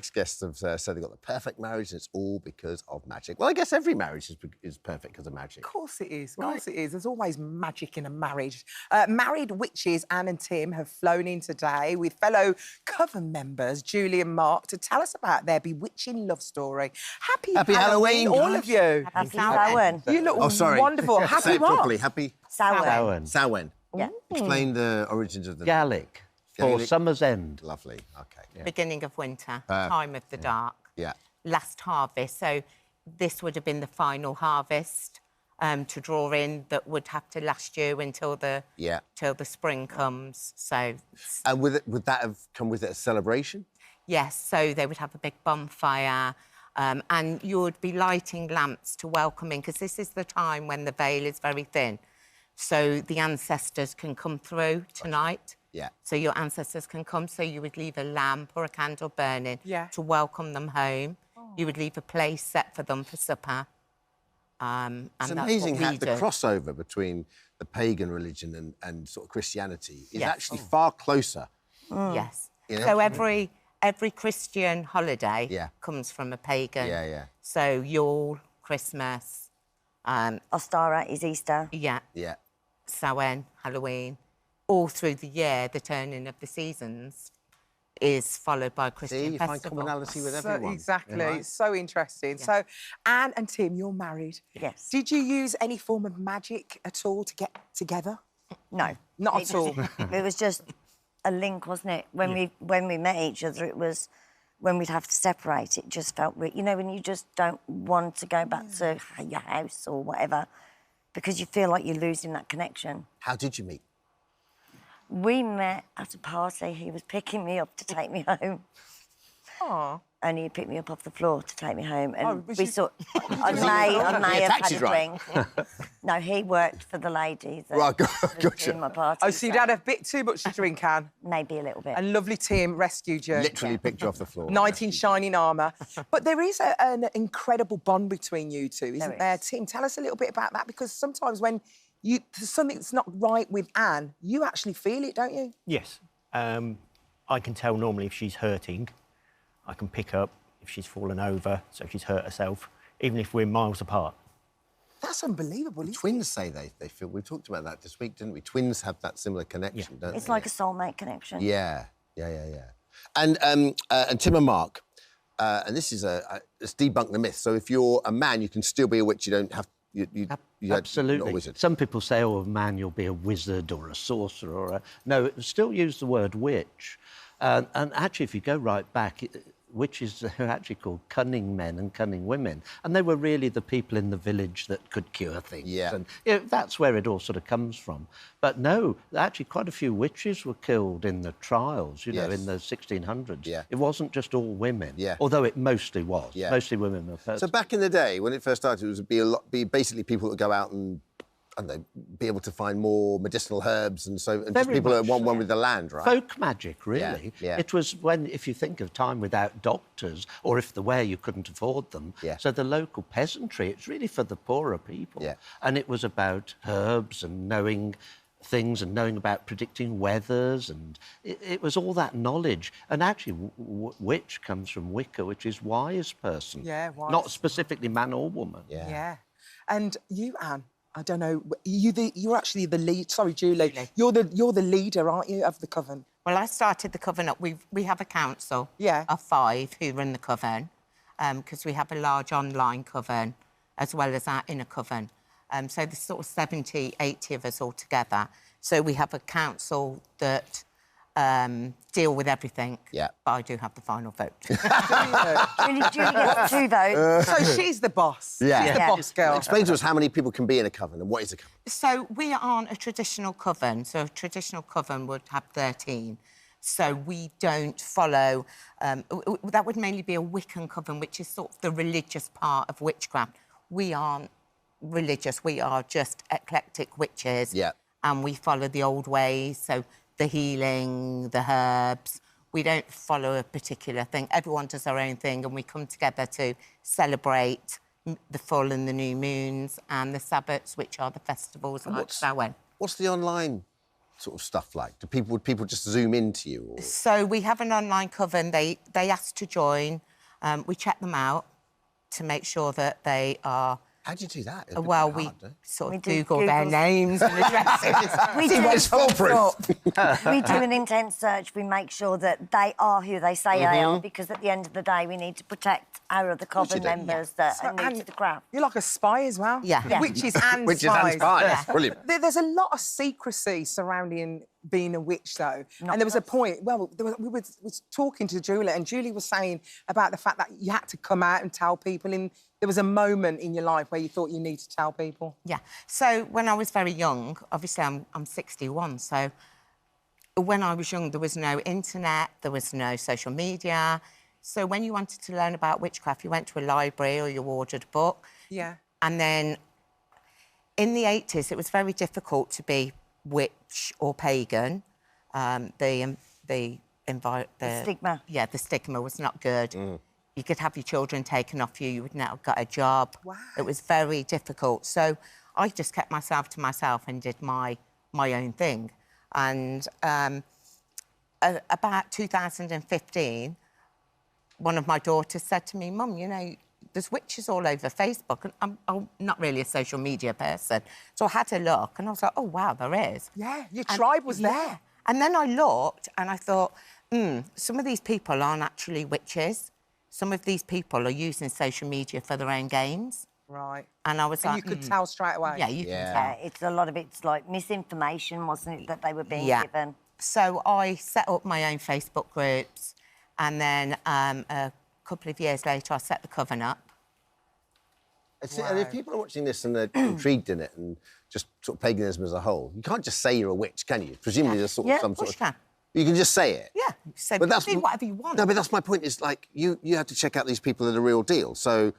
ITVX guests have said they got the perfect marriage and it's all because of magic. Well, I guess every marriage is perfect because of magic. Of course it is. Of Right. course it is. There's always magic in a marriage. Married witches Anne and Tim have flown in today with fellow coven members Julie and Mark to tell us about their bewitching love story. Happy Halloween, all guys. of you. Happy Samhain. You look sorry. wonderful. Happy Say it what? properly. Happy Samhain. Samhain. Yeah. Explain the origins of the... Gaelic, for Gaelic. summer's end. Lovely. Okay. Yeah. Beginning of winter, time of the dark, Yeah. last harvest. So this would have been the final harvest to draw in that would have to last you until the till the spring comes. So And would that have come with it a celebration? yes, so they would have a big bonfire. And you would be lighting lamps to welcome in, because this is the time when the veil is very thin. So the ancestors can come through tonight. Yeah. So your ancestors can come. So you would leave a lamp or a candle burning to welcome them home. You would leave a place set for them for supper. And It's that's amazing what how we the do. crossover between the pagan religion and sort of Christianity is Yes. actually far closer. Yes. You know? So every Christian holiday comes from a pagan. Yeah, yeah. So Yule, Christmas. Ostara is Easter. Yeah. Yeah. Samhain, Halloween, all through the year, the turning of the seasons is followed by a Christian See, you find festival. commonality with So, everyone. exactly. Right? It's so interesting. So, Anne and Tim, you're married. Yes. Did you use any form of magic at all to get together? No. Not at all. It was just a link, wasn't it? When we met each other, it was when we'd have to separate. It just felt, you know, when you just don't want to go back to your house or whatever, because you feel like you're losing that connection. How did you meet? We met at a party. He was picking me up to take me home. Aw. And he picked me up off the floor to take me home. And was we you- saw... I may have had taxi a driver. drink. No, he worked for the ladies that Right, was gotcha. doing my party. Oh, so you'd had a bit too much to drink, Anne. Maybe a little bit. And lovely Tim rescued you. Literally picked you off the floor. Knight in shining armour. But there is an incredible bond between you two, isn't there? Tim, tell us a little bit about that, because sometimes when there's something that's not right with Anne, you actually feel it, don't you? Yes. I can tell normally if she's hurting. I can pick up if she's fallen over, so she's hurt herself, even if we're miles apart. That's unbelievable, isn't it? Twins say they feel... We talked about that this week, didn't we? Twins have that similar connection, don't they? It's like a soulmate connection. Yeah. And Tim and Mark, and this is it's debunked the myth. So if you're a man, you can still be a witch. You don't have... You're Absolutely. not a wizard. Some people say, oh, a man, you'll be a wizard or a sorcerer or a... No, still use the word witch. And actually, if you go right back, witches are actually called cunning men and cunning women. And they were really the people in the village that could cure things. Yeah. And that's where it all sort of comes from. But no, actually quite a few witches were killed in the trials, you know, in the 1600s. Yeah. It wasn't just all women. Yeah. Although it mostly was. Yeah. Mostly women were first. So back in the day, when it first started, it would be basically people that go out and, I don't know, be able to find more medicinal herbs and just people that want one with the land, right? Folk magic, really. Yeah. It was when, if you think of time without doctors, or if you couldn't afford them. Yeah. So the local peasantry, it's really for the poorer people. Yeah. And it was about herbs and knowing things and knowing about predicting weathers, and it was all that knowledge. And actually, witch comes from Wicca, which is wise person. Yeah, wise. Not specifically man or woman. Yeah. And you, Anne, I don't know, you're actually the lead. Sorry, Julie. You're the leader, aren't you, of the coven? Well, I started the coven up. We have a council of 5 who run the coven, because we have a large online coven as well as our inner coven. So there's sort of 70, 80 of us all together. So we have a council that deal with everything. Yeah. But I do have the final vote. Julie gets 2 votes. So she's the boss. Yeah. She's the boss girl. Explain to us how many people can be in a coven and what is a coven? So we aren't a traditional coven. So a traditional coven would have 13. So we don't follow... that would mainly be a Wiccan coven, which is sort of the religious part of witchcraft. We aren't religious. We are just eclectic witches. Yeah. And we follow the old ways, so the healing, the herbs. We don't follow a particular thing. Everyone does their own thing, and we come together to celebrate the full and the new moons and the Sabbats, which are the festivals like Samhain. What's the online sort of stuff like? Would people just zoom into you? Or? So we have an online coven. They ask to join. We check them out to make sure that they are... How do you do that? Well, we sort of Google their names and addresses. We do. It's foolproof. We do an intense search. We make sure that they are who they say they are, because at the end of the day, we need to protect our other coven members that are new to the craft. You're like a spy as well. Yeah. Witches and Witches spies. and spies. Brilliant. There's a lot of secrecy surrounding being a witch, though. And there was a point, we were talking to Julie, and Julie was saying about the fact that you had to come out and tell people. There was a moment in your life where you thought you needed to tell people. Yeah. So when I was very young, obviously I'm 61, so when I was young, there was no internet, there was no social media. So when you wanted to learn about witchcraft, you went to a library or you ordered a book. Yeah. And then in the 80s, it was very difficult to be witch or pagan. The stigma. Yeah, the stigma was not good. You could have your children taken off you, you would not have got a job. Wow. It was very difficult. So I just kept myself to myself and did my own thing. And about 2015, one of my daughters said to me, Mum, you know, there's witches all over Facebook. And I'm not really a social media person. So I had a look and I was like, oh, wow, there is. Yeah, your tribe was there. Yeah. And then I looked and I thought, some of these people aren't actually witches. Some of these people are using social media for their own gains. Right. And I was like... you could tell straight away. Yeah, you can tell. It's a lot of it's like misinformation, wasn't it, that they were being given? So I set up my own Facebook groups, and then a couple of years later, I set the coven up. And if people are watching this and they're intrigued in it and just sort of paganism as a whole, you can't just say you're a witch, can you? Presumably there's sort of some sort of... Can. You can just say it. Yeah, so but that's whatever you want. No, but that's my point. Is like you have to check out these people that are the real deal. So,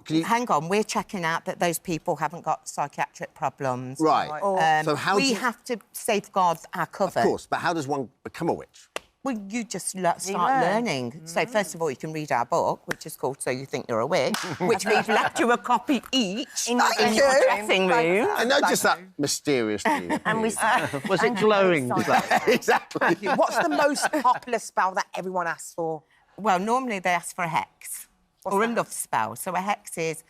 can you... Hang on, we're checking out that those people haven't got psychiatric problems. Right. So how have to safeguard our coven. Of course, but how does one become a witch? Well, you just start learning. So first of all, you can read our book, which is called "So You Think You're a Witch," which we've left you a copy each in your dressing room. I know, just that mysterious thing. And we Was it glowing? Exactly. What's the most popular spell that everyone asks for? Well, normally they ask for a hex or a love spell. So a hex is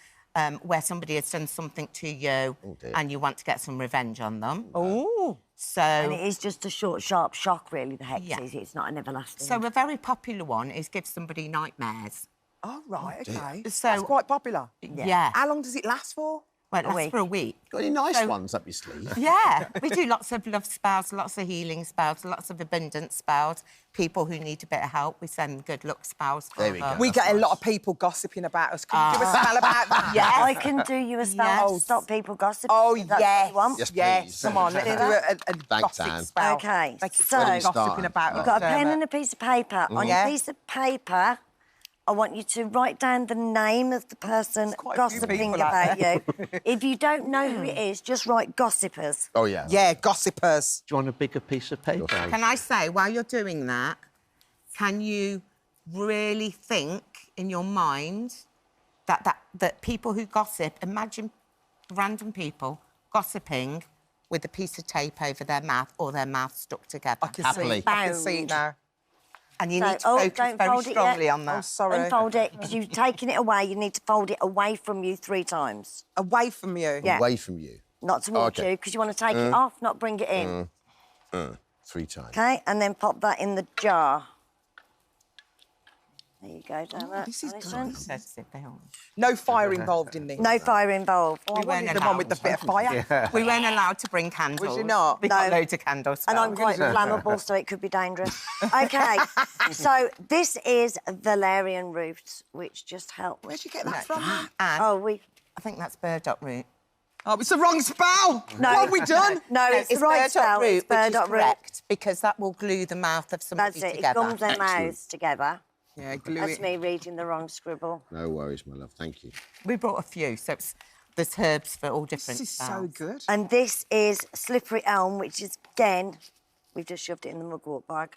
where somebody has done something to you and you want to get some revenge on them. Oh. So... And it is just a short, sharp shock, really, the hex is. It's not an everlasting. So a very popular one is give somebody nightmares. Oh, right, OK. So... That's quite popular. Yeah. How long does it last for? Well, it lasts for a week. Got any nice ones up your sleeve? Yeah, we do lots of love spells, lots of healing spells, lots of abundance spells. People who need a bit of help, we send good luck spells. There we go. We get a lot of people gossiping about us. Can you do a spell about that? Yeah, I can do you a spell to stop people gossiping. Oh, if that's what you want. Yes, Yes, please. come on, let's do a Thanks, gossip Anne. spell. OK, So, gossiping about you've us, got a pen Dermot. and a piece of paper. On your piece of paper, I want you to write down the name of the person quite a few gossiping people out about you. If you don't know who it is, just write gossipers. Oh, yeah. Yeah, gossipers. Do you want a bigger piece of paper? Can I say, while you're doing that, can you really think in your mind that people who gossip, imagine random people gossiping with a piece of tape over their mouth or their mouth stuck together. I can Happily. see. I can see it now. And you need to focus don't very fold it strongly yet. on that. Oh, sorry. Unfold it, because you've taken it away. You need to fold it away from you 3 times. Away from you. Yeah. Away from you. Not towards you, because you want to take it off, not bring it in. 3 times. OK, and then pop that in the jar. There you go, Dermot. this is Alison. No fire involved in this. No fire involved. I wanted the one with the bit of fire. We weren't allowed to bring candles. Was you not? We got No. loads of candles. And I'm quite flammable, so it could be dangerous. OK, so this is valerian root, which just helps. Where'd you get that from? And Oh, we... I think that's burdock root. Oh, it's the wrong spell. No. What have we done? No, it's the right burdock spell. root, It's which is burdock root. correct, because that will glue the mouth of somebody That's it. together. It gums their mouths together. Yeah, glue That's it. me reading the wrong scribble. No worries, my love. Thank you. We brought a few, so there's herbs for all different This is so spells. good. And this is slippery elm, which is, again, we've just shoved it in the mugwort bag.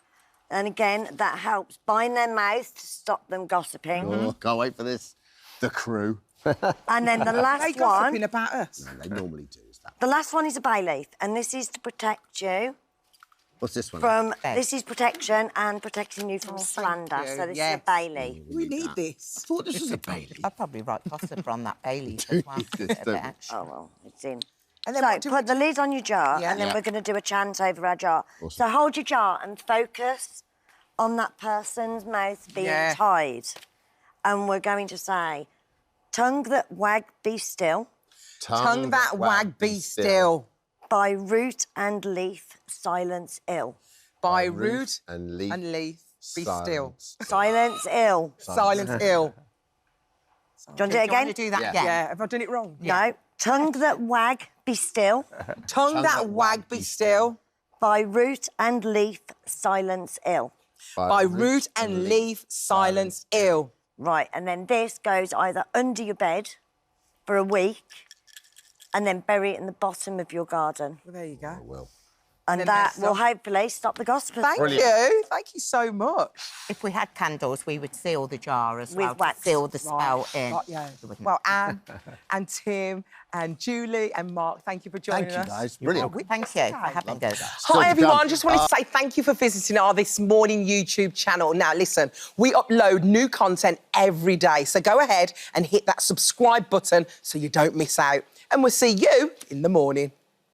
And again, that helps bind their mouth to stop them gossiping. Oh, can't wait for this. The crew. And then the Are they last gossiping one, about us? No, they normally do. Is that? the last one is a bay leaf, and this is to protect you What's this one? This is protection and protecting you from slander. you. So this Yes. is a Bailey. We need this. I thought this was a Bailey. I'd probably write gossip on that Bailey as well. Don't Bit of we? action. Oh, well, it's in. And then So what do put the lid on your jar, Yeah. and then Yeah. we're going to do a chant over our jar. Awesome. So hold your jar and focus on that person's mouth being Yeah. tied. And we're going to say, tongue that wag, be still. Tongue that wag, be still. By root and leaf, silence ill. By root and leaf, be still. Silence ill. Silence ill. Do you want to do it Do you again? want to do that Yeah. again? Yeah, have I done it wrong? No. Tongue that wag, be still. Tongue that wag, be still. By root and leaf, silence ill. By root and leaf, silence ill. Right, and then this goes either under your bed for a week and then bury it in the bottom of your garden. Well, there you go. Well, And then that there's will some- hopefully stop the gossip. Thank you. Thank you so much. If we had candles, we would seal the jar as With well wax. to seal the spell in. Right, yeah. It wouldn't- Well, Anne and Tim and Julie and Mark, thank you for joining thank you, us. guys. Brilliant. Thank you for having us. Still to Hi everyone, come. just wanted to say thank you for visiting our This Morning YouTube channel. Now listen, we upload new content every day, so go ahead and hit that subscribe button so you don't miss out. And we'll see you in the morning.